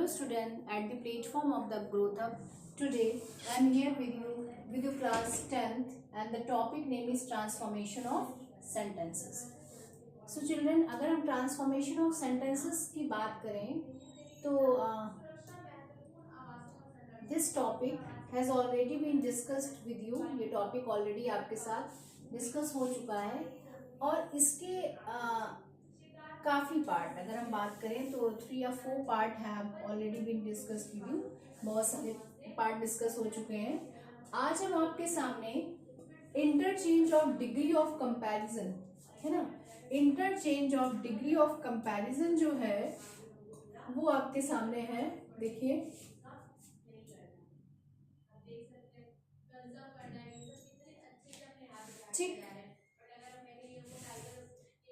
Hello student at the platform of the Growth Hub. Today I am here with you class 10th and the topic name is transformation of sentences. So children, अगर हम transformation of sentences की बात करें तो this topic has already been discussed with you. ये topic already आपके साथ discuss हो चुका है और इसके काफ़ी पार्ट अगर हम बात करें तो 3 या 4 part have already been discussed with you. बहुत सारे पार्ट डिस्कस हो चुके हैं. आज हम आपके सामने interchange of degree of comparison है ना, interchange of degree of comparison जो है वो आपके सामने है. देखिए ठीक,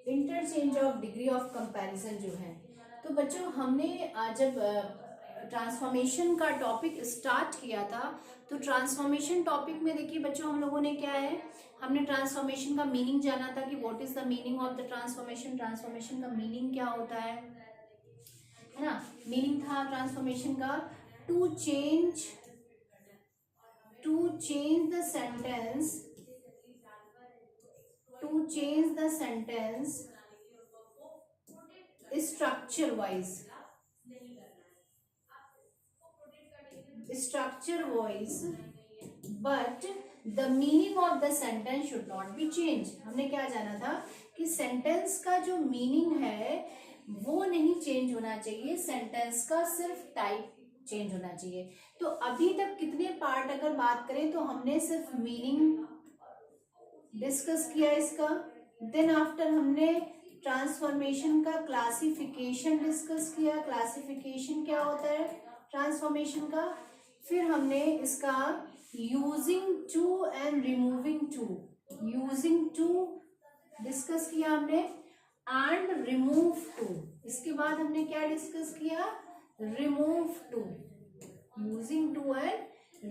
interchange of degree of comparison जो है. तो बच्चों हमने जब ट्रांसफॉर्मेशन का टॉपिक स्टार्ट किया था तो ट्रांसफॉर्मेशन टॉपिक में देखिए बच्चों हम लोगों ने क्या है, हमने ट्रांसफॉर्मेशन का मीनिंग जाना था कि what is the meaning of the transformation. Transformation का मीनिंग क्या होता है ना. मीनिंग था ट्रांसफॉर्मेशन का to change the sentence, to change the sentence structure wise but the meaning of the sentence should not be changed. हमने क्या जाना था कि सेंटेंस का जो मीनिंग है वो नहीं चेंज होना चाहिए, सेंटेंस का सिर्फ टाइप चेंज होना चाहिए. तो अभी तक कितने पार्ट अगर बात करें तो हमने सिर्फ मीनिंग डिस्कस किया इसका. देन आफ्टर हमने ट्रांसफॉर्मेशन का क्लासिफिकेशन डिस्कस किया. क्लासिफिकेशन क्या होता है ट्रांसफॉर्मेशन का. फिर हमने इसका using to and removing to discuss किया हमने एंड रिमूव टू. इसके बाद हमने क्या डिस्कस किया, remove to. Using to and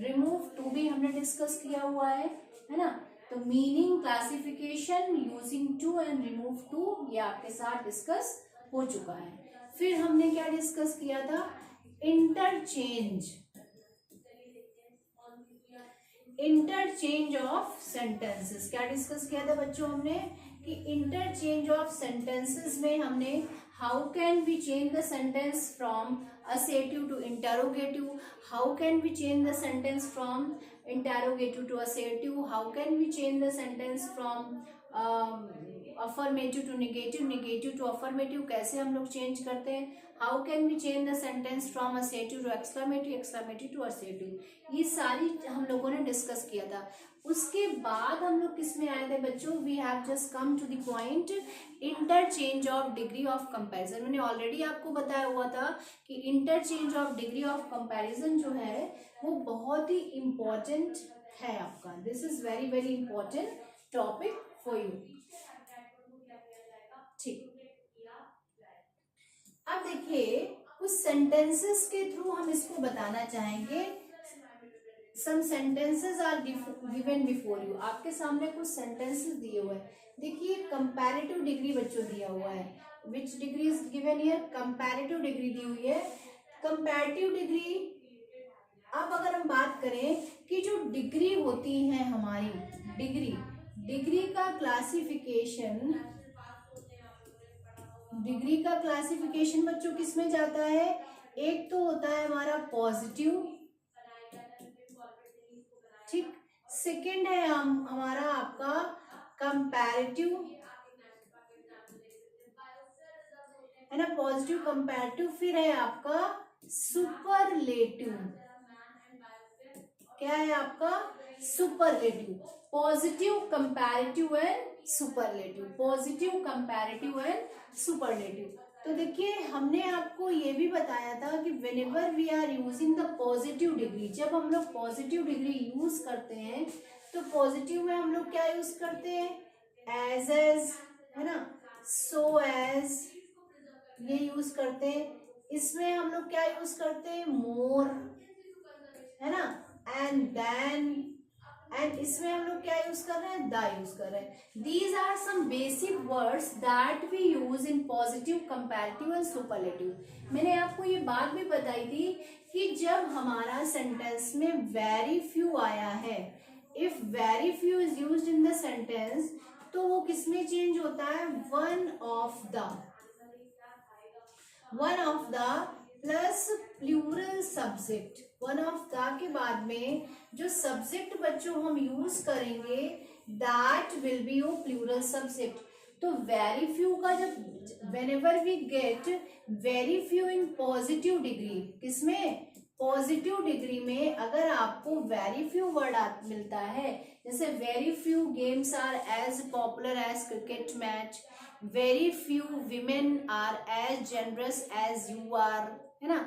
remove to भी हमने डिस्कस किया हुआ है ना. तो meaning, classification, using to and remove to ये आपके साथ डिस्कस हो चुका है. फिर हमने क्या डिस्कस किया था, इंटरचेंज ऑफ सेंटेंसेस. क्या डिस्कस किया था बच्चों हमने कि इंटरचेंज ऑफ सेंटेंसेस में हमने how can we change the sentence from assertive to interrogative, how can we change the sentence from interrogative to assertive, how can we change the sentence from affirmative to negative to affirmative, कैसे हम लोग change करते हैं. How can we change the sentence from assertive to exclamative to assertive. ये सारी हम लोगों ने डिस्कस किया था. उसके बाद हम लोग किस में आए थे बच्चों, we have just come to the point interchange of degree of comparison. मैंने ऑलरेडी आपको बताया हुआ था कि interchange of degree of comparison जो है वो बहुत ही इम्पोर्टेंट है आपका. This is very very important topic for you. ठीक, अब देखिए कुछ सेंटेंसेस के थ्रू हम इसको बताना चाहेंगे. Some sentences are given before you. आपके सामने कुछ सेंटेंसेस दिए हुए हैं. देखिए कंपैरेटिव डिग्री बच्चों दिया हुआ है. Which degree is given here, comparative degree दी हुई है. कंपैरेटिव डिग्री, अब अगर हम बात करें कि जो डिग्री होती है हमारी, डिग्री का क्लासिफिकेशन बच्चों किस में जाता है. एक तो होता है हमारा पॉजिटिव, ठीक. सेकंड है हमारा आपका कंपैरेटिव है ना, पॉजिटिव कंपैरेटिव. फिर है आपका सुपरलेटिव. क्या है आपका superlative. Positive, comparative and superlative. Positive, comparative and superlative. तो देखिए हमने आपको ये भी बताया था कि whenever we are using the positive degree, जब हम लोग पॉजिटिव डिग्री यूज करते हैं तो पॉजिटिव में हम लोग क्या यूज करते हैं, एज है ना, सो एज ये यूज करते हैं. इसमें हम लोग क्या यूज करते हैं, मोर है ना, एंड देन एंड इसमें हम लोग क्या यूज कर रहे हैं, द यूज कर रहे हैं। These are some basic words that we use in positive, comparative and superlative. मैंने आपको ये बात भी बताई थी कि जब हमारा सेंटेंस में वेरी फ्यू आया है, if very few is used in the sentence, तो वो किसमें चेंज होता है, one of the plus plural subject. One of the के बाद में जो सब्जेक्ट बच्चों हम यूज करेंगे that will be your plural subject. तो वेरी फ्यू का जब whenever we get very few in positive degree, किसमें, पॉजिटिव डिग्री में अगर आपको वेरी फ्यू वर्ड मिलता है, जैसे very few games are as popular as cricket match, very few women are as generous as you are, है ना,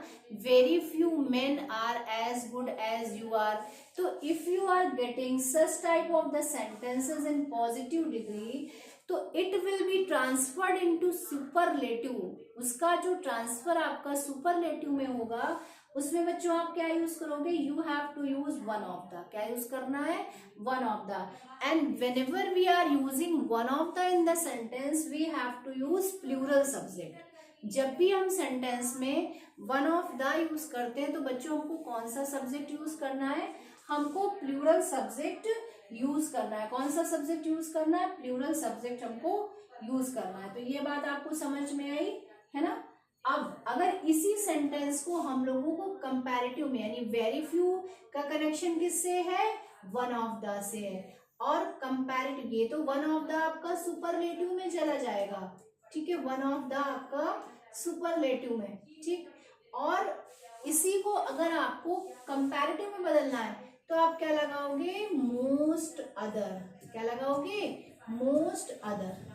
very few men are as good as you are. तो if you are getting such type of the sentences in positive degree, तो it will be transferred into superlative. उसका जो transfer आपका superlative में होगा, उसमें बच्चों आप क्या यूज करोगे, you have to use one of the. क्या यूज करना है, one of the. And whenever we are using one of the in the sentence, we have to use plural subject. जब भी हम सेंटेंस में वन ऑफ द यूज करते हैं, तो बच्चों हमको कौन सा सब्जेक्ट यूज करना है, हमको प्लूरल सब्जेक्ट यूज करना है। कौन सा सब्जेक्ट यूज करना है, प्लूरल सब्जेक्ट हमको यूज करना है। तो ये बात आपको समझ में आई है ना। अब अगर इसी सेंटेंस को हम लोगों को कंपैरेटिव में, यानी वेरी फ्यू का कनेक्शन किससे है, वन ऑफ द से है, और कंपैरेटिव, ये तो वन ऑफ द आपका सुपरलेटिव में चला जाएगा, ठीक है, वन ऑफ द आपका सुपरलेटिव में, ठीक। और इसी को अगर आपको कंपैरेटिव में बदलना है, तो आप क्या लगाओगे, मोस्ट अदर। क्या लगाओगे, मोस्ट अदर।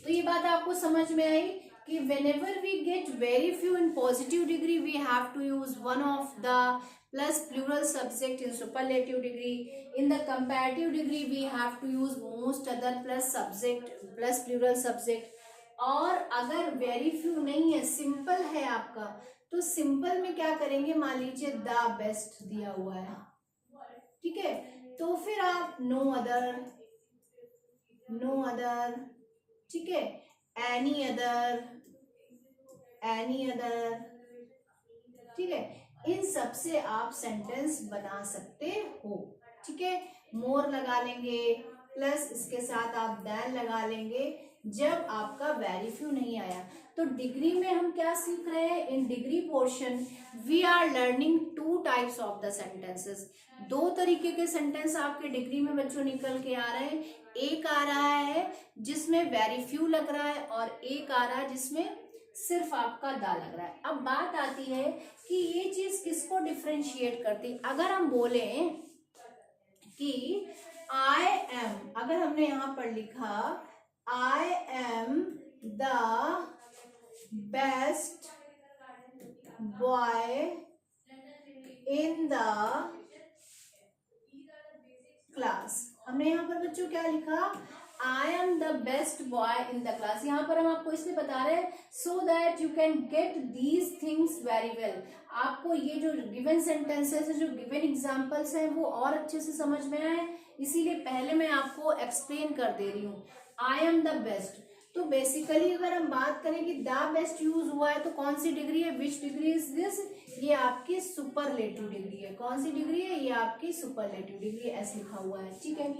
तो ये बात आपको समझ में आई कि whenever we get very few in positive degree, we have to use one of the plus plural subject in superlative degree. In the comparative degree, we have to use most other plus subject plus plural subject. और अगर very few नहीं है, simple है आपका, तो simple में क्या करेंगे, मान लीजिए the best दिया हुआ है, ठीक है, तो फिर आप no other, ठीक है, एनी अदर, ठीक है, इन सब से आप सेंटेंस बना सकते हो, ठीक है। मोर लगा लेंगे, प्लस इसके साथ आप दैन लगा लेंगे जब आपका वेरी फ्यू नहीं आया। तो डिग्री में हम क्या सीख रहे हैं, in degree portion we are learning two types of the sentences. दो तरीके के सेंटेंस आपके डिग्री में बच्चों निकल के आ रहे हैं। एक आ रहा है जिसमें वेरी फ्यू लग रहा है, और एक आ रहा है जिसमें सिर्फ आपका दा लग रहा है। अब बात आती है कि ये चीज किसको डिफरेंशिएट करती। अगर हम बोले कि आई एम, अगर हमने यहां पर लिखा आई am the best boy in the class, हमने यहाँ पर बच्चों क्या लिखा, आई am the best boy in the class. यहाँ पर हम आपको इसलिए बता रहे हैं so that you can get these things very well. आपको ये जो गिवन सेंटेंसेस है, जो गिवन एग्जाम्पल्स हैं, वो और अच्छे से समझ में आए, इसीलिए पहले मैं आपको एक्सप्लेन कर दे रही हूँ। आई एम द बेस्ट, तो बेसिकली अगर हम बात करें कि द बेस्ट यूज हुआ है, तो कौन सी डिग्री है, विच डिग्री इज दिस, ये आपकी सुपरलेटिव डिग्री है। कौन सी डिग्री है, ये आपकी सुपरलेटिव डिग्री, ऐसे लिखा हुआ है, ठीक है।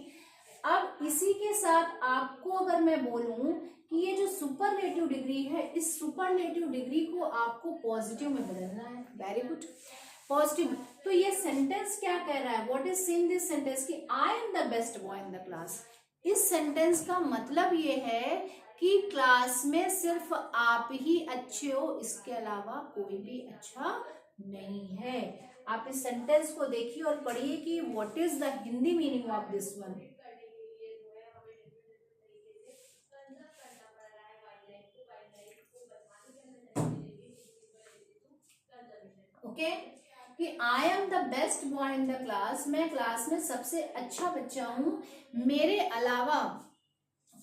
अब इसी के साथ आपको अगर मैं बोलूं कि ये जो सुपरलेटिव डिग्री है, इस सुपरलेटिव डिग्री को आपको पॉजिटिव में बदलना है। Very good, positive. तो ये सेंटेंस क्या कह रहा है, what is saying this sentence कि I am the best boy in the class. इस सेंटेंस का मतलब ये है कि क्लास में सिर्फ आप ही अच्छे हो, इसके अलावा कोई भी अच्छा नहीं है। आप इस सेंटेंस को देखिए और पढ़िए कि what is the Hindi meaning of this one. Okay, कि I am the best boy in the class, मैं क्लास में सबसे अच्छा बच्चा हूं, मेरे अलावा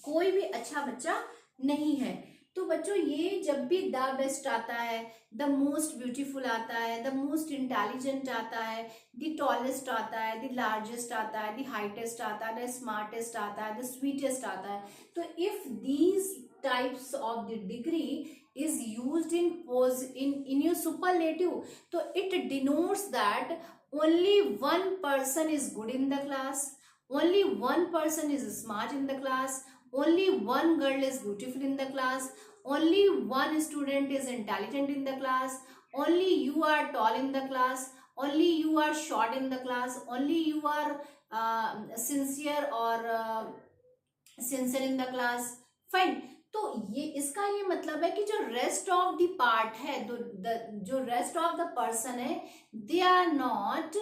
कोई भी अच्छा बच्चा नहीं है। तो बच्चों ये जब भी द बेस्ट आता है, द मोस्ट ब्यूटीफुल आता है, द मोस्ट इंटेलिजेंट आता है, द टॉलेस्ट आता है, द लार्जेस्ट आता है, द हाइटेस्ट आता है, द स्मार्टेस्ट आता है, द स्वीटेस्ट आता है, तो if these types of the degree is used in your superlative, so it denotes that only one person is good in the class, only one person is smart in the class, only one girl is beautiful in the class, only one student is intelligent in the class, only you are tall in the class, only you are short in the class, only you are sincere or sincere in the class. Fine. तो ये इसका ये मतलब है कि जो rest of the part है, जो रेस्ट ऑफ द पर्सन है, they are not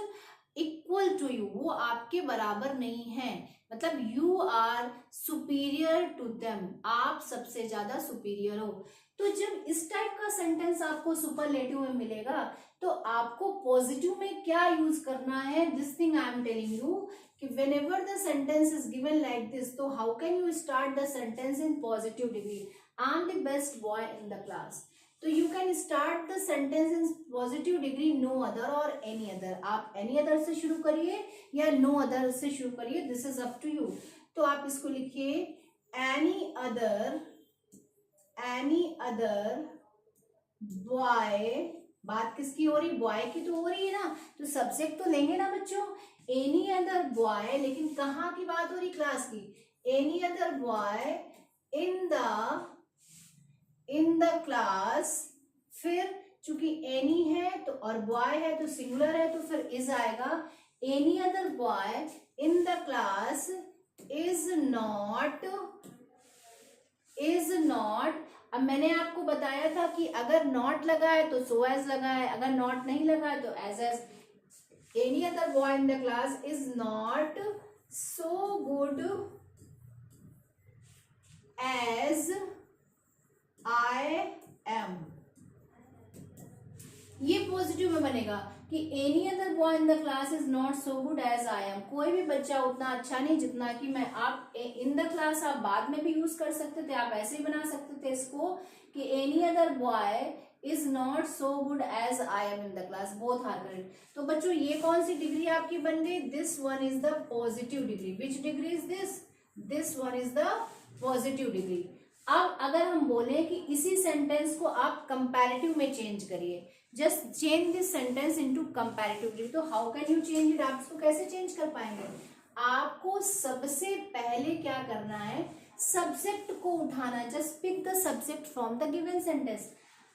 equal to you, वो आपके बराबर नहीं है, मतलब you are superior to them, आप सबसे ज्यादा सुपीरियर हो। तो जब इस टाइप का सेंटेंस आपको सुपरलेटिव में मिलेगा तो आपको पॉजिटिव में क्या यूज करना है, this thing I am telling you कि whenever the sentence is given like this, so how can you start the sentence in positive degree? I am the best boy in the class. So you can start the sentence in positive degree, no other or any other. आप any other से शुरू करिए या no other से शुरू करिए, this is up to you. तो आप इसको लिखिए any other boy, बात किसकी हो रही, बॉय की तो हो रही है ना, तो सब्जेक्ट तो लेंगे ना बच्चों, एनी अदर बॉय, लेकिन कहाँ की बात हो रही, क्लास की, any other boy in the class, फिर चूंकि एनी है तो और बॉय है तो सिंगुलर है तो फिर इज आएगा, any other boy in the class is not. अब मैंने आपको बताया था कि अगर नॉट लगा है तो सो एज लगा है, अगर नॉट नहीं लगा है तो as any other boy in the class is not so good as I am, ये पॉजिटिव में बनेगा कि any other boy in the class is not so good as I am, कोई भी बच्चा उतना अच्छा नहीं जितना कि मैं। आप in the class आप बाद में भी यूज कर सकते थे, आप ऐसे ही बना सकते थे इसको कि any other boy is not so good as I am in the class, both are correct। तो बच्चों ये कौन सी डिग्री आपकी बन गई, this one is the positive degree, which degree is this one is the positive degree। अब अगर हम बोले कि इसी सेंटेंस को आप कंपैरेटिव में चेंज करिए, just change this sentence into comparative degree, तो how can you change it, आप इसको कैसे चेंज कर पाएंगे, आपको सबसे पहले क्या करना है, सब्जेक्ट को उठाना है, just pick the subject from the given sentence.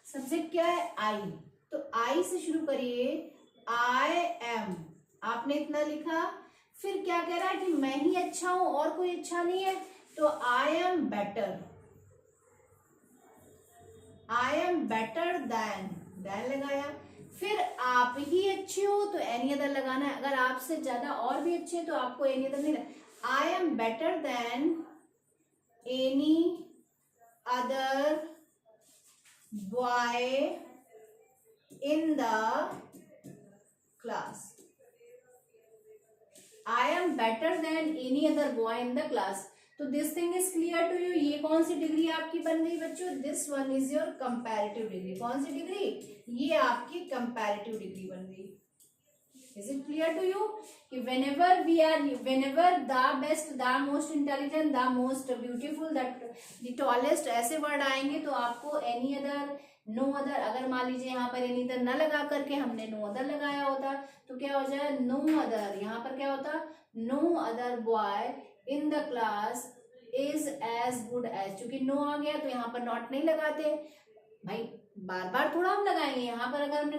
Subject क्या है, आई, तो आई से शुरू करिए, आई एम, आपने इतना लिखा, फिर क्या कह रहा है कि मैं ही अच्छा हूं और कोई अच्छा नहीं है, तो आई एम बेटर देन लगाया, फिर आप ही अच्छे हो तो एनी अदर लगाना है, अगर आपसे ज्यादा और भी अच्छे तो आपको एनी अदर नहीं, I am better than any other boy in the class, I am better than any other boy in the class। तो this thing is clear to you, ये कौन सी डिग्री आपकी बन गई बच्चों, this one is your comparative degree. कौन सी डिग्री, ये आपकी कंपैरेटिव डिग्री बन गई। Is it clear to you कि whenever the best, the most intelligent, the most beautiful, the tallest, ऐसे वर्ड आएंगे तो आपको any other, no other, अगर मान लीजिए यहाँ पर any other न लगा करके हमने no other लगाया होता तो क्या हो जाए, no other, यहाँ पर क्या होता, no other boy in the class is as good as, चूंकि no आ गया तो यहाँ पर not नहीं लगाते भाई, बार बार थोड़ा हम लगाएंगे, यहाँ पर अगर हमने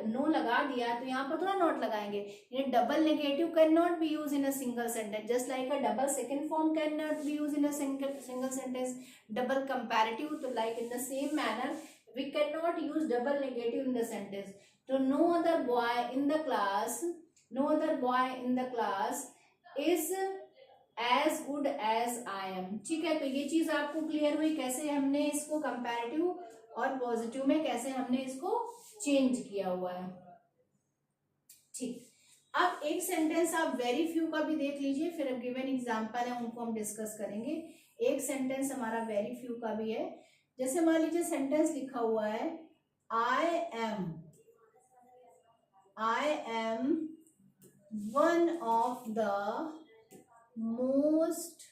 नो लगा दिया तो यहाँ पर थोड़ा नॉट लगाएंगे। ये double negative can not be use in a single sentence, just like a double second form can not be use in a single sentence, double comparative, तो like in the same manner we can not use double negative in the sentence. तो no other boy in the class is as good as I am. ठीक है, तो ये चीज आपको clear हुई कैसे हमने इसको कंपैरेटिव और पॉजिटिव में कैसे हमने इसको चेंज किया हुआ है। ठीक, अब एक सेंटेंस आप वेरी फ्यू का भी देख लीजिए, फिर अब गिवन एग्जांपल है उनको हम डिस्कस करेंगे। एक सेंटेंस हमारा वेरी फ्यू का भी है, जैसे मान लीजिए सेंटेंस लिखा हुआ है I am one of the most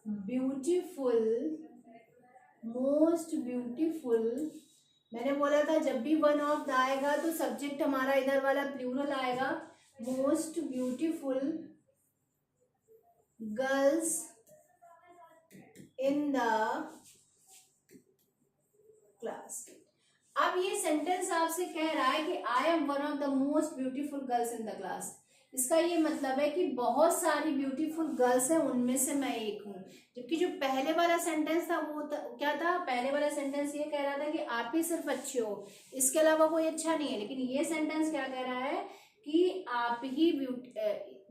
beautiful. मैंने बोला था जब भी वन ऑफ द आएगा तो सब्जेक्ट हमारा इधर वाला प्लूरल आएगा। Most beautiful girls in the class. अब ये सेंटेंस आपसे कह रहा है कि I M one of the most beautiful girls in the class. इसका ये मतलब है कि बहुत सारी ब्यूटीफुल गर्ल्स हैं, उनमें से मैं एक हूँ। जबकि जो पहले वाला सेंटेंस था वो क्या था, पहले वाला सेंटेंस ये कह रहा था कि आप ही सिर्फ अच्छे हो, इसके अलावा कोई अच्छा नहीं है। लेकिन ये सेंटेंस क्या कह रहा है कि आप ही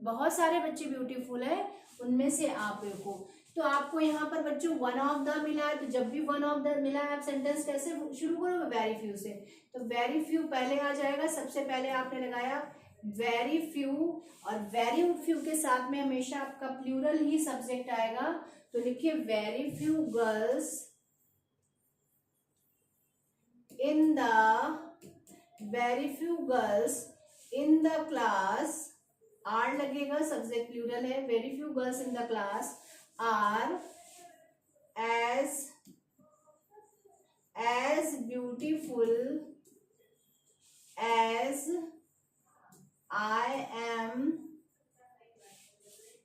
बहुत सारे बच्चे ब्यूटीफुल है, उनमें से आप एक हो। तो आपको यहाँ पर बच्चों वन ऑफ द मिला है, तो जब भी वन ऑफ द मिला है आप सेंटेंस कैसे शुरू करोगे, वेरी फ्यू से। तो वेरी फ्यू पहले आ जाएगा, सबसे पहले आपने लगाया वेरी फ्यू, और वेरी फ्यू के साथ में हमेशा आपका प्लूरल ही सब्जेक्ट आएगा। तो लिखिए very few girls in the class, are लगेगा, सब्जेक्ट प्लूरल है। Very few girls in the class are as beautiful as I am।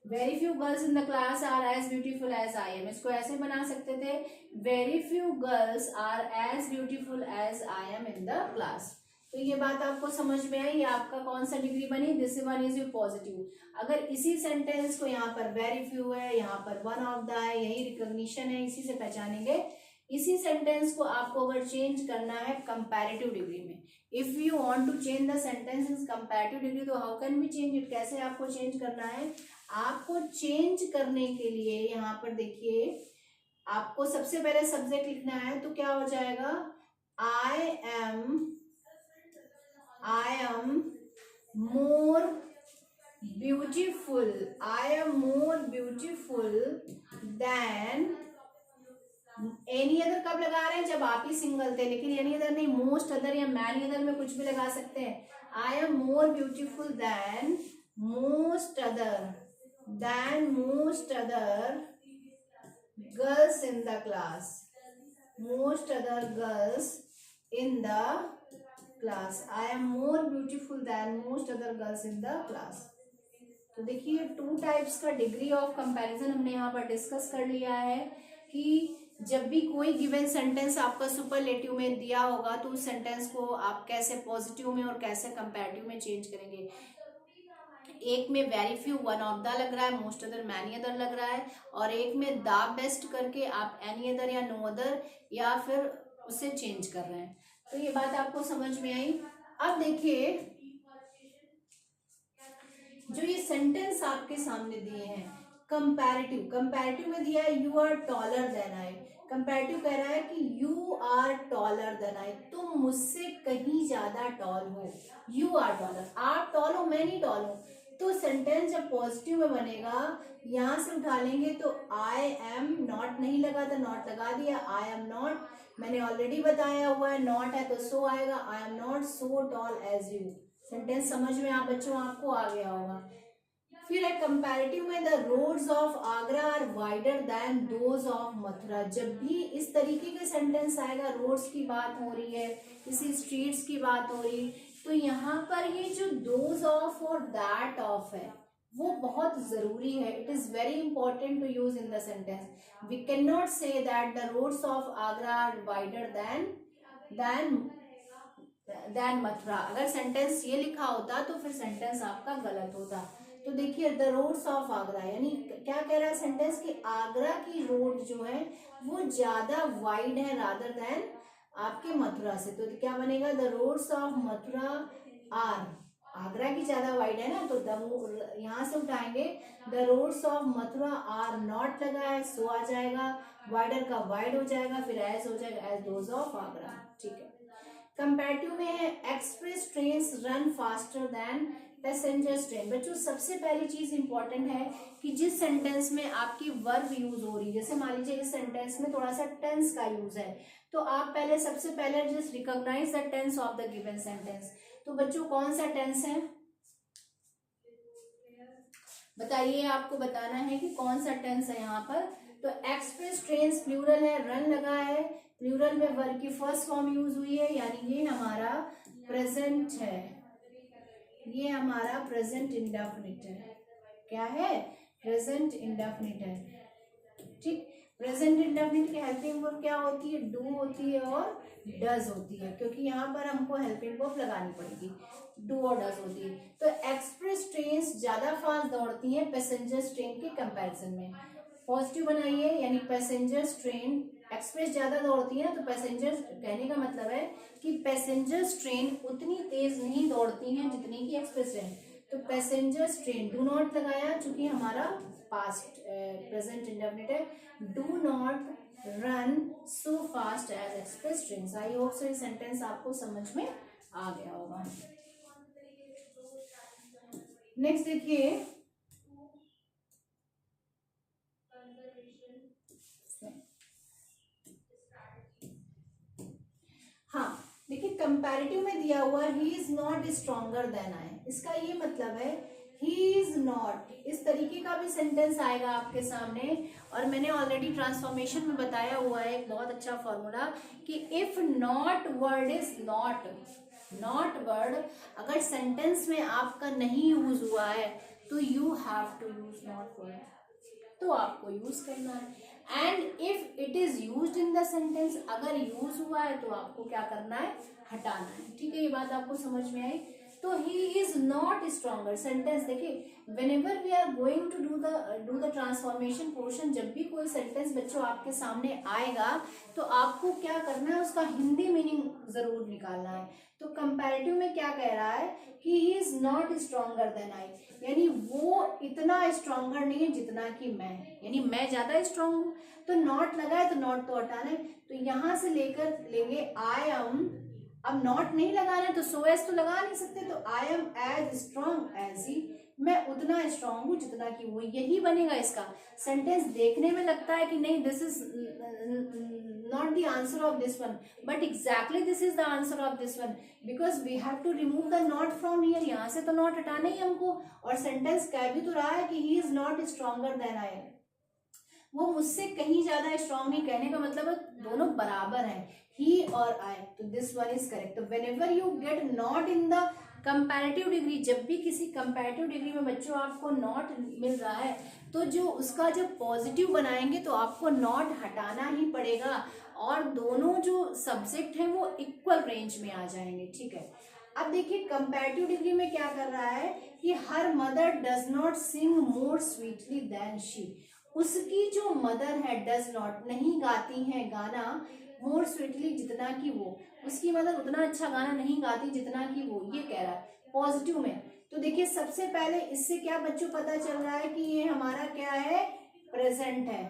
Very few girls in the class are as beautiful as I am. इसको ऐसे बना सकते थे, very few girls are as beautiful as I am in the class. तो ये बात आपको समझ में आई, आपका कौन सा डिग्री बनी, this one is your positive. अगर इसी सेंटेंस को यहाँ पर वेरी फ्यू है, यहाँ पर वन ऑफ द है, यही रिकॉग्निशन है, इसी से पहचानेंगे। इसी सेंटेंस को आपको अगर चेंज करना है कंपैरेटिव डिग्री में, if you want to change the sentence in comparative degree, तो how can we change it, कैसे आपको चेंज करना है। आपको चेंज करने के लिए यहाँ पर देखिए, आपको सबसे पहले सब्जेक्ट लिखना है। तो क्या हो जाएगा, I am more beautiful then any other. कब लगा रहे हैं, जब आप ही सिंगल थे, लेकिन एनी अदर नहीं, मोस्ट अदर या मैनी अदर में कुछ भी लगा सकते हैं। I am more beautiful then most other girls in the class, I am more beautiful then most other girls in the class. तो देखिए टू टाइप्स का डिग्री ऑफ कंपैरिजन हमने यहाँ पर डिस्कस कर लिया है कि जब भी कोई गिवन सेंटेंस आपका सुपरलेटिव में दिया होगा तो उस सेंटेंस को आप कैसे पॉजिटिव में और कैसे कंपैरेटिव में चेंज करेंगे। एक में very few one of the लग रहा है, मोस्ट अदर मैनी अदर लग रहा है, और एक में द बेस्ट करके आप एनी अदर या नो अदर या फिर उसे चेंज कर रहे हैं। तो ये बात आपको समझ में आई। अब देखिए जो ये सेंटेंस आपके सामने दिए हैं कंपैरेटिव में दिया है you are taller than I. Comparative कह रहा है कि you are taller than I, तुम मुझसे कहीं ज्यादा टॉल हो। यू आर टॉलर, आप टॉल हो, मैं नहीं टॉल हूँ। तो सेंटेंस जब पॉजिटिव में बनेगा, यहां से उठा लेंगे तो आई एम नॉट नहीं लगा था, नॉट लगा दिया, आई एम नॉट मैंने ऑलरेडी बताया हुआ है, नॉट है तो सो आएगा, I am not so tall as you. Sentence समझ में आप बच्चों आपको आ गया होगा। फिर है कंपैरेटिव में the roads of Agra are wider than those of Mathura. जब भी इस तरीके के सेंटेंस आएगा, रोड्स की बात हो रही है, किसी स्ट्रीट्स की बात हो रही, तो यहाँ पर ये जो दोज ऑफ और दैट ऑफ है वो बहुत जरूरी है। It is very important to use in the sentence. We can not say that the roads of Agra are wider than Mathura. अगर सेंटेंस ये लिखा होता तो फिर सेंटेंस आपका गलत होता। तो देखिए द रोड्स ऑफ आगरा, यानी क्या कह रहा है सेंटेंस कि आगरा की रोड जो है वो ज्यादा वाइड है रादर देन आपके मथुरा से। तो क्या बनेगा, the roads of Mathura are, Agra की ज्यादा वाइड है ना, तो यहाँ से उठाएंगे the roads of Mathura are not लगा है, सो आ जाएगा, वाइडर का वाइड हो जाएगा, फिर एज हो जाएगा एज दोज ऑफ आगरा। ठीक है, कंपैरेटिव में है express trains run faster than passengers train. बच्चों सबसे पहली चीज इंपॉर्टेंट है कि जिस सेंटेंस में आपकी वर्ब यूज हो रही है, जैसे मान लीजिए इस सेंटेंस में थोड़ा सा टेंस का यूज है, तो आप पहले सबसे पहले just recognise the tense of the given sentence. तो बच्चों कौन सा टेंस है बताइए, आपको बताना है कि कौन सा टेंस है यहाँ पर। तो एक्सप्रेस ट्रेन्स प्लूरल है, रन लगा है, प्लूरल में वर्ब की फर्स्ट फॉर्म यूज हुई है, यानी ये हमारा प्रेजेंट है, ये हमारा प्रेजेंट इंडेफिनिट है। क्या है? प्रेजेंट इंडेफिनिट है। ठीक, प्रेजेंट इंडेफिनिट की हेल्पिंग वर्ब क्या होती है? डू होती है और डज होती है, क्योंकि यहाँ पर हमको हेल्पिंग वर्ब लगानी पड़ेगी, डू और डज होती है। तो एक्सप्रेस ट्रेन्स ज्यादा फास्ट दौड़ती हैं पैसेंजर्स ट्रेन के कंपैरिजन में। पॉजिटिव बनाइए, यानी पैसेंजर्स ट्रेन, एक्सप्रेस ज्यादा दौड़ती है, तो पैसेंजर्स, कहने का मतलब है कि पैसेंजर्स ट्रेन उतनी तेज नहीं दौड़ती हैं जितनी की एक्सप्रेस ट्रेन। तो पैसेंजर्स ट्रेन, डू नॉट लगाया चूंकि हमारा पास्ट प्रेजेंट इंडेफिनिट है, do not run so fast as express train. I hope so ये सेंटेंस आपको समझ में आ गया होगा। नेक्स्ट देखिए, हाँ देखिए कंपैरेटिव में दिया हुआ he is not stronger than I, इसका ये मतलब है ही इज नॉट, इस तरीके का भी सेंटेंस आएगा आपके सामने। और मैंने ऑलरेडी ट्रांसफॉर्मेशन में बताया हुआ है एक बहुत अच्छा फॉर्मूला कि if not word is not, not word अगर सेंटेंस में आपका नहीं यूज हुआ है तो you have to use not word, तो आपको यूज करना है। And if it is used in the sentence, अगर यूज हुआ है तो आपको क्या करना है? हटाना है। ठीक है, ये बात आपको समझ में आई। तो he is not stronger sentence, देखिए whenever we are going to do the transformation portion, जब भी कोई सेंटेंस बच्चों आपके सामने आएगा तो आपको क्या करना है? उसका हिंदी मीनिंग जरूर निकालना है। तो कंपैरेटिव में क्या कह रहा है कि he is not stronger than I, यानी वो इतना स्ट्रॉन्गर नहीं है जितना कि मैं, यानी मैं ज्यादा स्ट्रॉन्ग हूँ। तो नॉट लगा है तो नॉट तो हटाना है, तो यहां से लेकर लेंगे आई एम, अब नॉट नहीं लगाना है तो सो एज तो लगा नहीं सकते, तो I am as strong as he, मैं उतना स्ट्रॉन्ग हूं जितना कि वो, यही बनेगा इसका सेंटेंस। देखने में लगता है कि नहीं this is not the answer of this one, but exactly this is the answer of this one, because we have to remove the not from here, यहाँ से तो not हटाना ही हमको, और सेंटेंस कह भी तो रहा है कि he is not stronger than I, वो मुझसे कहीं ज्यादा स्ट्रॉन्ग नहीं, कहने का मतलब है दोनों बराबर हैं, ही और आई। तो दिस वन इज करेक्ट। तो whenever you get not in the comparative degree, जब भी किसी कंपैरेटिव डिग्री में बच्चों आपको नॉट मिल रहा है तो जो उसका जब पॉजिटिव बनाएंगे तो आपको नॉट हटाना ही पड़ेगा, और दोनों जो सब्जेक्ट हैं वो इक्वल रेंज में आ जाएंगे। ठीक है, अब देखिए कंपैरेटिव डिग्री में क्या कर रहा है कि her mother does not sing more sweetly than she, उसकी जो मदर है डज नॉट, नहीं गाती है गाना, मोर स्वीटली जितना कि वो, उसकी मदर उतना अच्छा गाना नहीं गाती जितना कि वो, ये कह रहा है पॉजिटिव में। तो देखिए सबसे पहले इससे क्या बच्चों पता चल रहा है कि ये हमारा क्या है? प्रेजेंट है।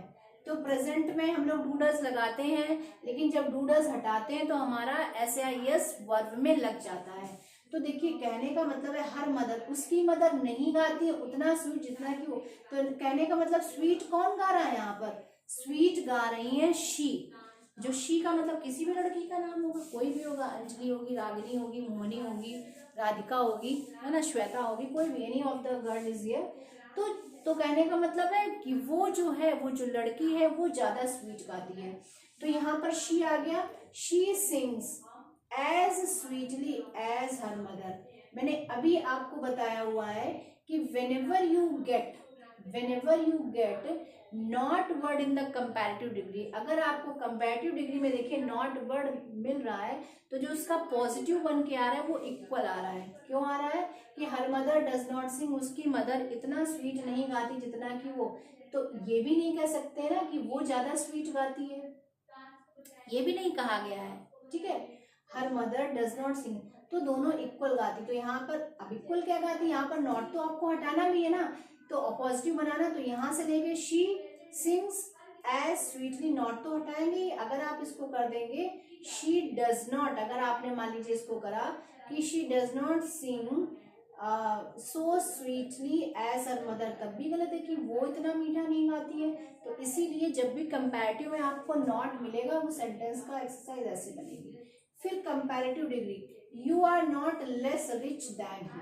तो प्रेजेंट में हम लोग डूडस लगाते हैं, लेकिन जब डूडस हटाते हैं तो हमारा SIS वर्ब में लग जाता है। तो देखिए कहने का मतलब है हर मदर, उसकी मदर नहीं गाती है उतना स्वीट जितना कि वो, तो कहने का मतलब स्वीट कौन गा रहा है यहाँ पर? स्वीट गा रही है शी, जो शी का मतलब किसी भी लड़की का नाम होगा, कोई भी होगा, अंजलि होगी, रागिनी होगी, मोहनी होगी, राधिका होगी, है ना, श्वेता होगी, कोई भी, any of the girl is here. तो कहने का मतलब है कि वो जो है, वो जो लड़की है वो ज्यादा स्वीट गाती है। तो यहाँ पर शी आ गया, she sings as sweetly as her mother. मैंने अभी आपको बताया हुआ है कि whenever you get not word in the comparative degree, अगर आपको कंपैरेटिव डिग्री में देखिए नॉट वर्ड मिल रहा है तो जो उसका पॉजिटिव बन के आ रहा है वो इक्वल आ रहा है। क्यों आ रहा है? कि हर मदर डज नॉट सिंग, उसकी मदर इतना स्वीट नहीं गाती जितना कि वो, तो ये भी नहीं कह सकते ना कि वो ज्यादा स्वीट गाती है, ये भी नहीं कहा गया है। ठीक है, हर मदर डज नॉट सिंग, तो दोनों इक्वल गाती। तो यहाँ पर अब इक्वल क्या गाती? यहाँ पर नॉट तो आपको हटाना भी है ना, तो पॉजिटिव बनाना, तो यहाँ से लेंगे she sings as sweetly, not तो हटाएंगे, अगर आप इसको कर देंगे शी डज नॉट, अगर आपने मान लीजिए इसको करा कि she does not sing so sweetly as her mother, तब भी गलत है कि वो इतना मीठा नहीं गाती है। तो इसीलिए जब भी कंपैरेटिव में आपको नॉट मिलेगा वो सेंटेंस का एक्सरसाइज ऐसे बनेगी। फिर comparative degree, you are not less rich than he.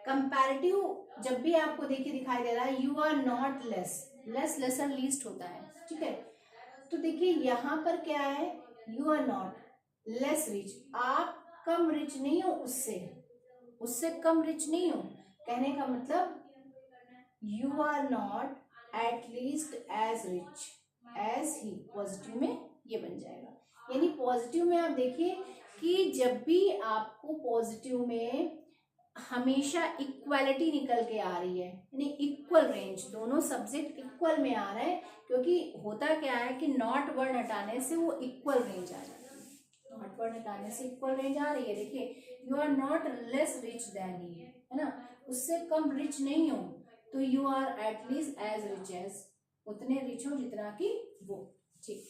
Comparative जब भी आपको देखिए दिखाई दे रहा है you are not less, less lesser least होता है, ठीक है। तो देखिए यहाँ पर क्या है, you are not less rich, आप कम रिच नहीं हो उससे, उससे कम रिच नहीं हो, कहने का मतलब you are not at least as rich as he, positive में ये बन जाएगा। यानी पॉजिटिव में आप देखिए कि जब भी आपको पॉजिटिव में हमेशा इक्वालिटी निकल के आ रही है, यानी इक्वल रेंज, दोनों सब्जेक्ट इक्वल में आ रहे हैं, क्योंकि होता क्या है कि नॉट वर्ड हटाने से वो इक्वल रेंज आ जाती है, नॉट वर्ड हटाने से इक्वल रेंज आ रही है। देखिए you are not less rich than he, है ना, उससे कम रिच नहीं हो, तो you are at least as rich as, उतने रिच हो जितना कि वो, ठीक।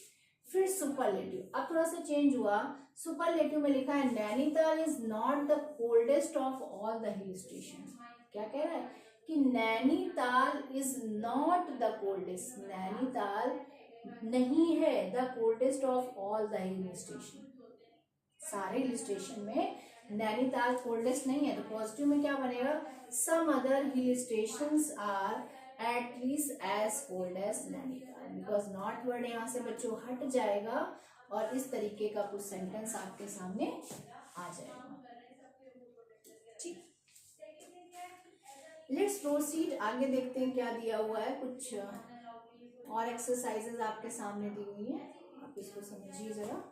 फिर सुपरलेटिव, अब थोड़ा सा चेंज हुआ, सुपरलेटिव में लिखा है Nainital is not the coldest of all the hill station. क्या कह रहा है कि Nainital is not the coldest, Nainital नहीं है the coldest of all the hill station, सारे हिल स्टेशन में नैनीताल कोल्डेस्ट नहीं है। तो पॉजिटिव में क्या बनेगा, some other hill stations are at least as cold as Nainital, because not word यहाँ से बच्चों हट जाएगा और इस तरीके का कुछ सेंटेंस आपके सामने आ जाएगा, ठीक। लेट्स प्रोसीड, आगे देखते हैं क्या दिया हुआ है, कुछ और एक्सरसाइजेज आपके सामने दी हुई है, आप इसको समझिए जरा।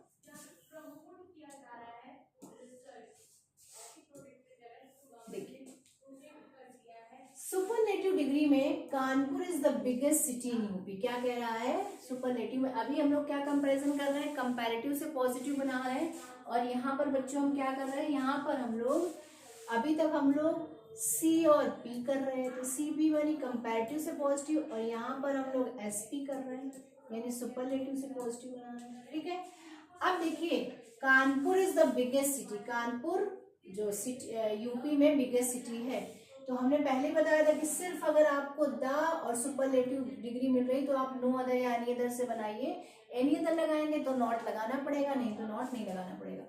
सुपरलेटिव डिग्री में Kanpur is the biggest city in UP, क्या कह रहा है सुपरलेटिव में। अभी हम लोग क्या कंपैरिजन कर रहे हैं, कंपैरेटिव से पॉजिटिव बना रहे हैं, और यहाँ पर बच्चों हम क्या कर रहे हैं, यहाँ पर हम लोग अभी तक हम लोग सी और पी कर रहे हैं, तो सी पी बनी कंपैरेटिव से पॉजिटिव, और यहाँ पर हम लोग एस पी कर रहे हैं, यानी सुपरलेटिव से पॉजिटिव बना रहे हैं, ठीक है। अब देखिए Kanpur is the biggest city, Kanpur जो सिटी यूपी में बिगेस्ट सिटी है, तो हमने पहले बताया था कि सिर्फ अगर आपको द और सुपरलेटिव डिग्री मिल रही तो आप नो अदर या एनी अदर से बनाइए, एनी अदर लगाएंगे तो नॉट लगाना पड़ेगा, नहीं तो नॉट नहीं लगाना पड़ेगा।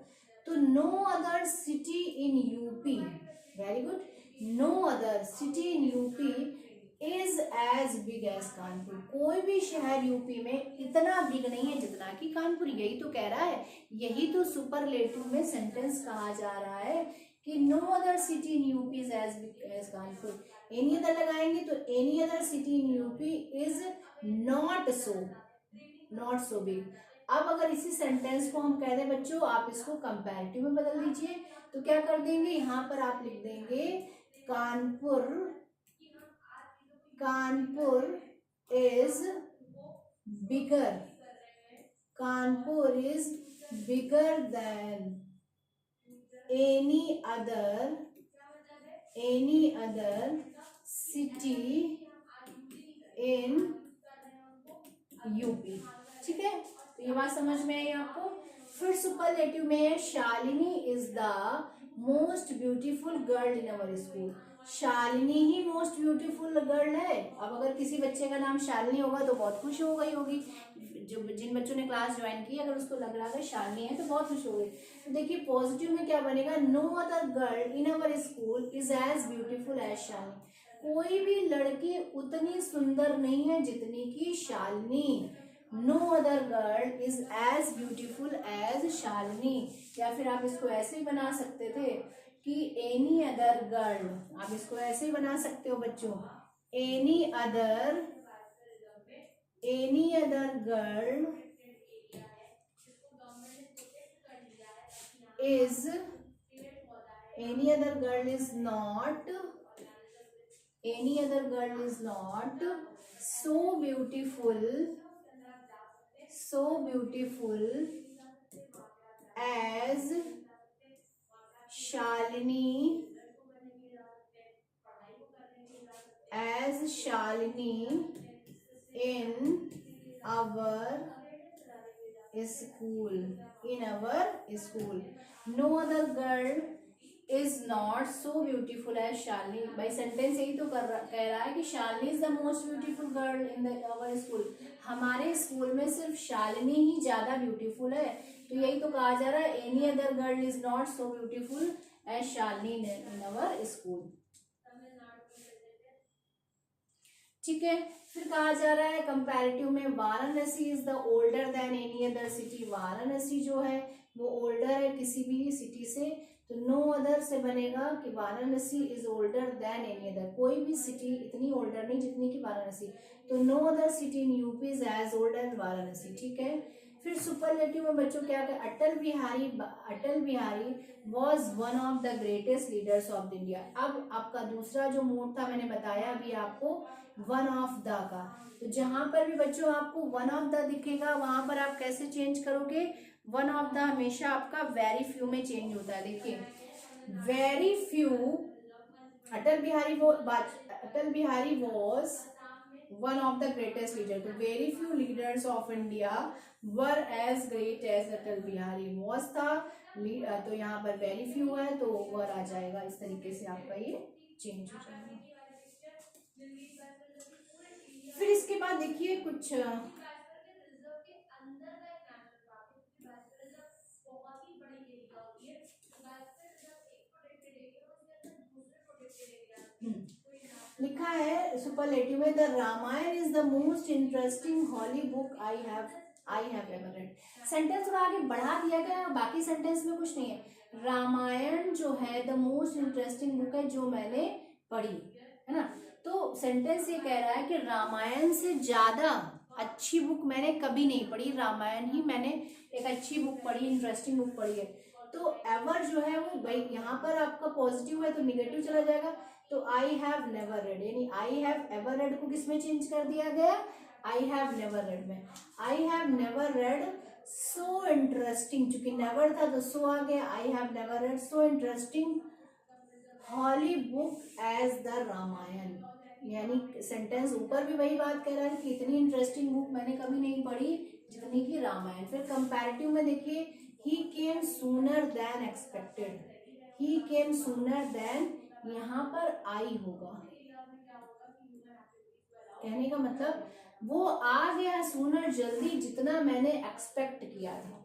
तो no other city in UP, very good, no other city in UP is as big as Kanpur, कोई भी शहर यूपी में इतना बिग नहीं है जितना कि कानपुर, यही तो कह रहा है, यही तो सुपरलेटिव में सेंटेंस कहा जा रहा है कि no other city in UP is as big as Kanpur, any other लगाएंगे तो any other city in UP is not so big. अब अगर इसी सेंटेंस को हम कह दें बच्चों, आप इसको कंपैरेटिव में बदल दीजिए, तो क्या कर देंगे, यहाँ पर आप लिख देंगे Kanpur is bigger, Kanpur is bigger than any other city in UP, ठीक है। तो ये बात समझ में आई आपको। फिर सुपरलेटिव में Shalini is the most beautiful girl in our school, Shalini he most beautiful girl है। अब अगर किसी बच्चे का नाम शालिनी होगा तो बहुत खुश हो गई होगी, जो जिन बच्चों ने क्लास ज्वाइन की अगर उसको लग रहा है शालिनी है तो बहुत खुश हो गई। तो देखिए पॉजिटिव में क्या बनेगा, no other girl in our school is as beautiful as Shalini, कोई भी लड़की उतनी सुंदर नहीं है जितनी की Shalini, no other girl is as beautiful as Shalini. या फिर आप इसको ऐसे ही बना सकते थे कि एनी अदर गर्ल, आप इसको ऐसे ही बना सकते हो बच्चों, any other girl is, any other girl is not so beautiful as Shalini in our school. In our school, no other girl is not so beautiful as Shalini. भाई सेंटेंस यही तो कह रहा है कि Shalini is the most beautiful girl in the our school. हमारे school में सिर्फ शालिनी ही ज्यादा ब्यूटीफुल है. तो यही तो कहा जा रहा है, any other girl is not so beautiful as Shalini in our school. ठीक है. फिर कहा जा रहा है कंपैरेटिव में Varanasi is the older than any other city. Varanasi जो है वो ओल्डर है किसी भी सिटी से. तो नो अदर से बनेगा कि Varanasi is older than any other. कोई भी सिटी इतनी ओल्डर नहीं जितनी की वाराणसी. तो no other city in UP is as old as Varanasi. ठीक है. फिर सुपरलेटिव में बच्चों क्या कहा, Atal Bihari was one of the greatest leaders of India. अब आपका दूसरा जो मोड था मैंने बताया अभी आपको, वन ऑफ द का. तो जहां पर भी बच्चों आपको वन ऑफ द दिखेगा वहां पर आप कैसे चेंज करोगे, वन ऑफ द हमेशा आपका वेरी फ्यू में चेंज होता है. देखिए very few, Atal Bihari was one of the greatest leader. तो very few leaders of India were as great as Atal Bihari was था. तो यहाँ पर वेरी फ्यू है तो वर आ जाएगा. इस तरीके से आपका ये चेंज हो जाएगा. फिर इसके बाद देखिए कुछ लिखा है सुपरलेटिव में, the Ramayana is the most interesting holy book I have ever read. Sentence थोड़ा आगे बढ़ा दिया गया, बाकी सेंटेंस में कुछ नहीं है. रामायण जो है द मोस्ट इंटरेस्टिंग बुक है जो मैंने पढ़ी है ना. तो सेंटेंस ये कह रहा है कि रामायण से ज्यादा अच्छी बुक मैंने कभी नहीं पढ़ी. रामायण ही मैंने एक अच्छी बुक पढ़ी, इंटरेस्टिंग बुक पढ़ी है. तो एवर जो है वो भाई यहाँ पर आपका पॉजिटिव है तो निगेटिव चला जाएगा. तो आई हैव नेवर रेड, यानी आई हैव एवर रेड को किसमें चेंज कर दिया गया, आई हैव नेवर रेड में. I have never read so interesting, चूंकि नेवर था तो सो आ गया. I have never read so interesting holy book as the Ramayana. यानी सेंटेंस ऊपर भी वही बात कह रहा है कि इतनी इंटरेस्टिंग बुक मैंने कभी नहीं पढ़ी जितनी की रामायण. फिर कंपैरेटिव में देखिए, ही केम सूनर देन एक्सपेक्टेड. ही केम सूनर देन, यहाँ पर आई होगा. कहने का मतलब वो आ गया सूनर जल्दी जितना मैंने एक्सपेक्ट किया था.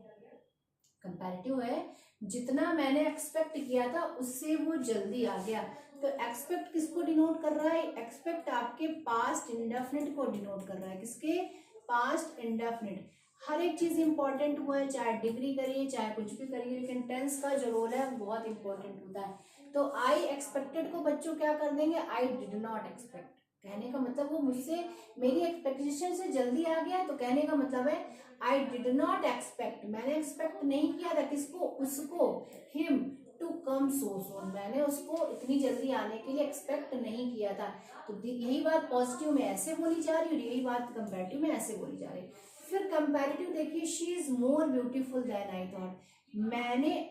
कंपैरेटिव है, जितना मैंने एक्सपेक्ट किया था उससे वो जल्दी आ गया. तो एक्सपेक्ट किसको डिनोट कर रहा है, एक्सपेक्ट आपके पास्ट इंडेफिनिट को डिनोट कर रहा है. किसके, पास्ट इंडेफिनिट. हर एक चीज इंपॉर्टेंट हुआ है, चाहे डिग्री करिए चाहे कुछ भी करिए, लेकिन टेंस का जो रोल है बहुत इंपॉर्टेंट होता है. तो आई एक्सपेक्टेड को बच्चों क्या कर देंगे, आई डिड नॉट एक्सपेक्ट. कहने का मतलब वो मुझसे मेरी एक्सपेक्टेशन से जल्दी आ गया. तो कहने का मतलब है आई डिड नॉट एक्सपेक्ट, मैंने एक्सपेक्ट नहीं किया था किसको, उसको, हिम टू कम सो सून. मैंने उसको इतनी जल्दी आने के लिए एक्सपेक्ट नहीं किया था. तो यही बात पॉजिटिव में ऐसे बोली जा रही है और यही बात कंपैरेटिव में ऐसे बोली जा रही है. फिर कंपैरेटिव देखिए, she is more beautiful than I thought. मैंने,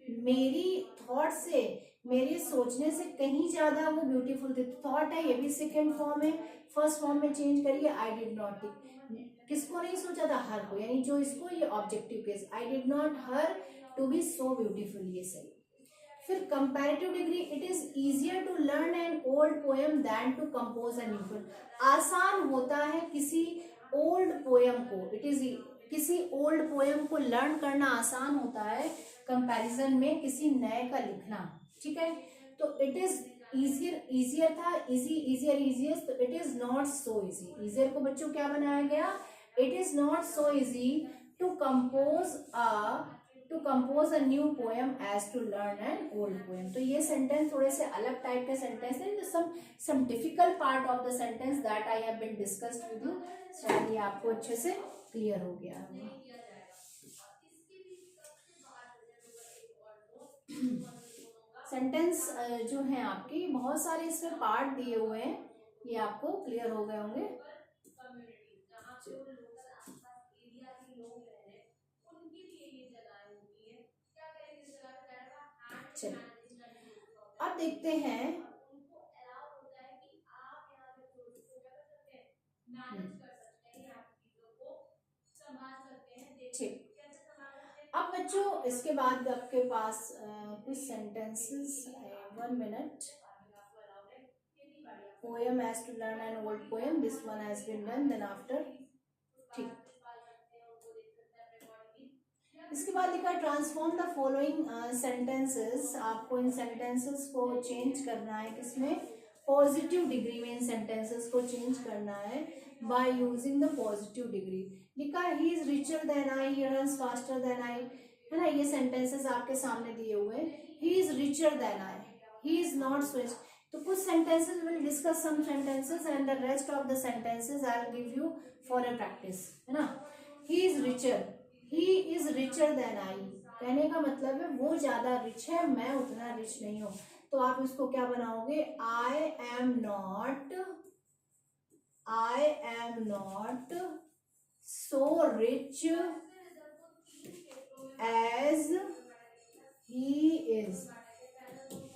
मेरी थॉट से, मेरे सोचने से कहीं ज्यादा वो ब्यूटीफुल थी. थॉट है ये भी सेकेंड फॉर्म है, फर्स्ट फॉर्म में चेंज करिए. आई डिड नॉट, किसको नहीं सोचा था, हर को. यानी जो इसको, ये objective case, I did not her to be so beautiful, ये सही. फिर comparative degree, it is easier to learn an old poem than to compose a new poem. आसान होता है किसी ओल्ड पोएम को, इट इज, किसी ओल्ड पोएम को लर्न करना आसान होता है कंपैरिजन में किसी नए का लिखना. ठीक है. तो इट इज इजियर था, इजियर. तो it is not so easy. Easier को बच्चों क्या बनाया गया, it is not so easy to compose a new poem as to learn an old poem. तो ये सेंटेंस थोड़े से अलग टाइप के सेंटेंस है. Some difficult part of the sentence that I have been discussed with you. शायद ये आपको अच्छे से क्लियर हो गया होगा. सेंटेंस जो है आपकी, बहुत सारे इसमें पार्ट दिए हुए हैं, ये आपको क्लियर हो गए होंगे. चलिए अब देखते हैं बच्चों इसके बाद आपके पास कुछ सेंटेंसेस है. 1 minute. Poem has to learn an old poem. This one has been done. Then after, ठीक. इसके बाद लिखा ट्रांसफॉर्म द फॉलोइंग सेंटेंसेस. आपको इन सेंटेंसेस को चेंज करना है. किसमें? पॉजिटिव डिग्री में इन सेंटेंसेस को चेंज करना है by using the positive degree. लिखा he is richer than I, he runs faster than I, है ना. ये सेंटेंसेस आपके सामने दिए हुए हैं. He is richer than I, he is not so. तो कुछ sentences will discuss some sentences and the rest of the sentences I will give you for a practice, है ना. He is richer, he is richer than I, कहने का मतलब है वो ज्यादा रिच है, मैं उतना रिच नहीं हूं. तो आप इसको क्या बनाओगे? I am not so rich as he is.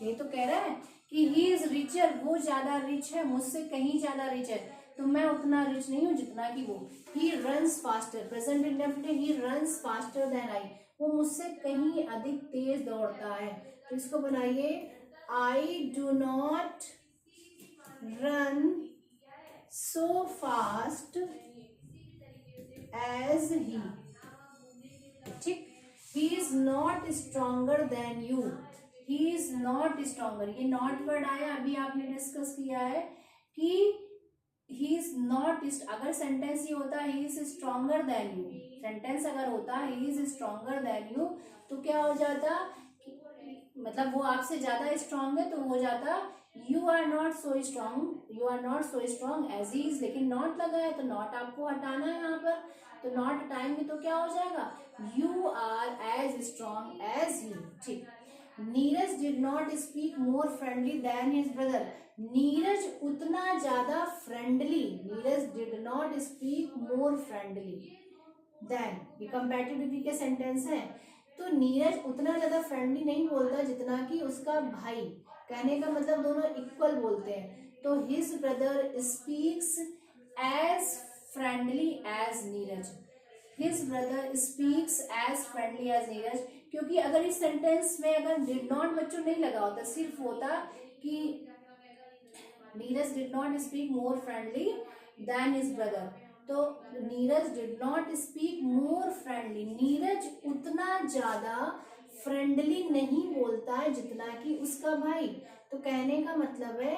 ये तो कह रहा है कि ही इज रिचर, वो ज्यादा रिच है, मुझसे कहीं ज्यादा रिच है, तो मैं उतना रिच नहीं हूं जितना कि वो. He runs faster, present indefinite, he runs faster than I, वो मुझसे कहीं अधिक तेज दौड़ता है. तो इसको बनाइए, I do not run so fast as he. ठीक. He is not stronger than you, he is not stronger. ये नॉट वर्ड आया, अभी आपने डिस्कस किया है कि ही इज नॉट. अगर सेंटेंस ये होता he is stronger than you, sentence अगर होता he is stronger than you, तो क्या हो जाता? मतलब वो आपसे ज्यादा स्ट्रॉन्ग है, तो हो जाता you are not so strong as he is. लेकिन नॉट लगा है तो नॉट आपको हटाना है यहाँ पर. तो नॉट हटाएंगे तो क्या हो जाएगा? You are as strong as he. ठीक. Neeraj did not speak more friendly than his brother. Neeraj उतना ज्यादा friendly, Neeraj did not speak more friendly than. ये कंपैरेटिव डिग्री के सेंटेंस है. तो नीरज उतना ज्यादा फ्रेंडली नहीं बोलता जितना कि उसका भाई. कहने का मतलब दोनों इक्वल बोलते हैं. तो his brother speaks as friendly as Neeraj. His brother speaks as friendly as Neeraj. क्योंकि अगर इस सेंटेंस में अगर डिड नॉट बच्चों नहीं लगा होता, सिर्फ होता कि Neeraj did not speak more friendly than his brother, तो Neeraj did not speak more friendly, Neeraj उतना ज्यादा फ्रेंडली नहीं बोलता है जितना कि उसका भाई. तो कहने का मतलब है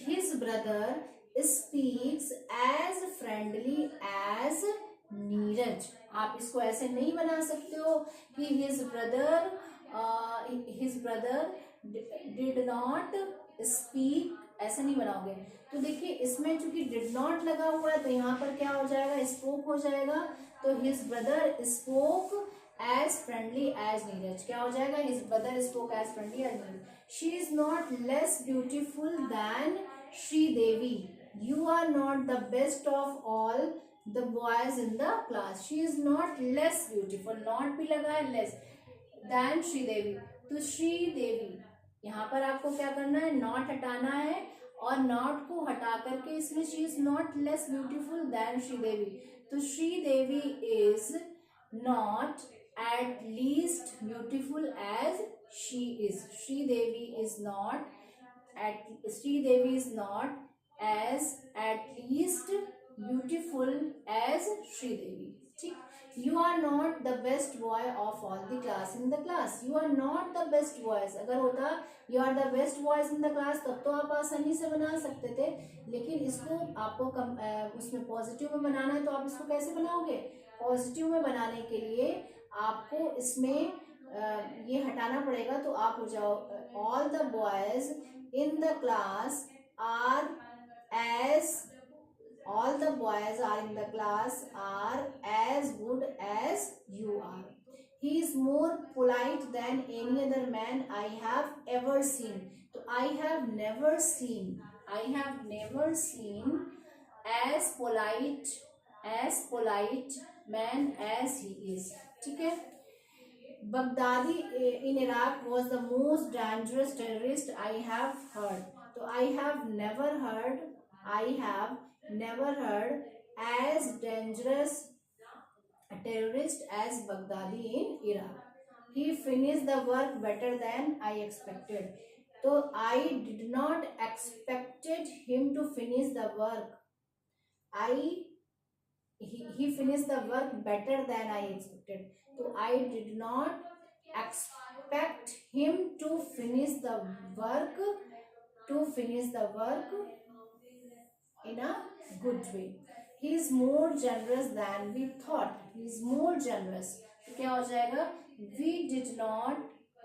his brother speaks as friendly as Neeraj. आप इसको ऐसे नहीं बना सकते हो कि his brother did not speak, ऐसे नहीं बनाओगे. तो देखिए इसमें चूंकि डिड नॉट लगा हुआ है तो यहाँ पर क्या हो जाएगा? स्पोक हो जाएगा. तो his brother spoke as friendly as Neeraj. क्या हो जाएगा? His brother spoke as friendly as Neeraj. She is not less beautiful than Sridevi. You are not the best of all the boys in the class. She is not less beautiful, not भी लगा है less than Sridevi. तो श्रीदेवी यहाँ पर आपको क्या करना है? नॉट हटाना है और नॉट को हटा करके इसमें she is not less beautiful than Sridevi. तो Sridevi is not at least beautiful as she is. Sridevi is not as at least beautiful as Sridevi. ठीक. You are not the best boy of all the class in the class. You are not the best boys. अगर होता you are the best boys in the class तब तो आप आसानी से बना सकते थे. लेकिन इसको आपको उसमें पॉजिटिव में बनाना है, तो आप इसको कैसे बनाओगे? पॉजिटिव में बनाने के लिए आपको इसमें ये हटाना पड़ेगा. तो आप हो जाओ all the boys in the class are as all the boys are in the class are as good as you are. He is more polite than any other man I have ever seen. तो I have never seen as polite man as he is. ठीक है. Baghdadi in Iraq was the most dangerous terrorist I have heard. तो I have never heard as dangerous terrorist as Baghdadi in Iraq. He finished the work better than I expected. तो I did not expected him to finish the work. He finished the work better than I expected. तो I did not expect him to finish the work in a good way. He is more generous than we thought. He is more generous. तो क्या हो जाएगा? We did not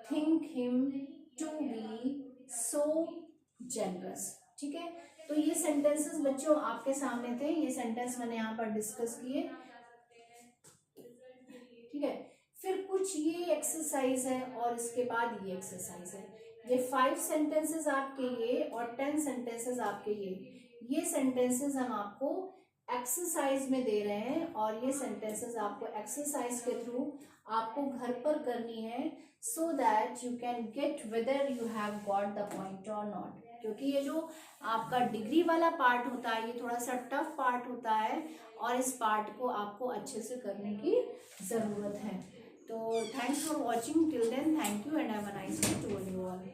think him to be so generous. ठीक है, तो ये sentences बच्चों आपके सामने थे, ये सेंटेंस मैंने यहाँ पर डिस्कस किए। ठीक है, फिर कुछ ये एक्सरसाइज है और इसके बाद ये एक्सरसाइज है। ये 5 सेंटेंसेस आपके ये और 10 सेंटेंसेस आपके ये सेंटेंसेस हम आपको एक्सरसाइज में दे रहे हैं और ये सेंटेंसेस आपको एक्सरसाइज के थ्रू आपको घर पर करनी है, so that you can get whether you have got the point और नॉट। क्योंकि ये जो आपका डिग्री वाला पार्ट होता है ये थोड़ा सा टफ पार्ट होता है और इस पार्ट को आपको अच्छे से करने की ज़रूरत है। तो thanks for watching till then, thank you and have a nice day to you all.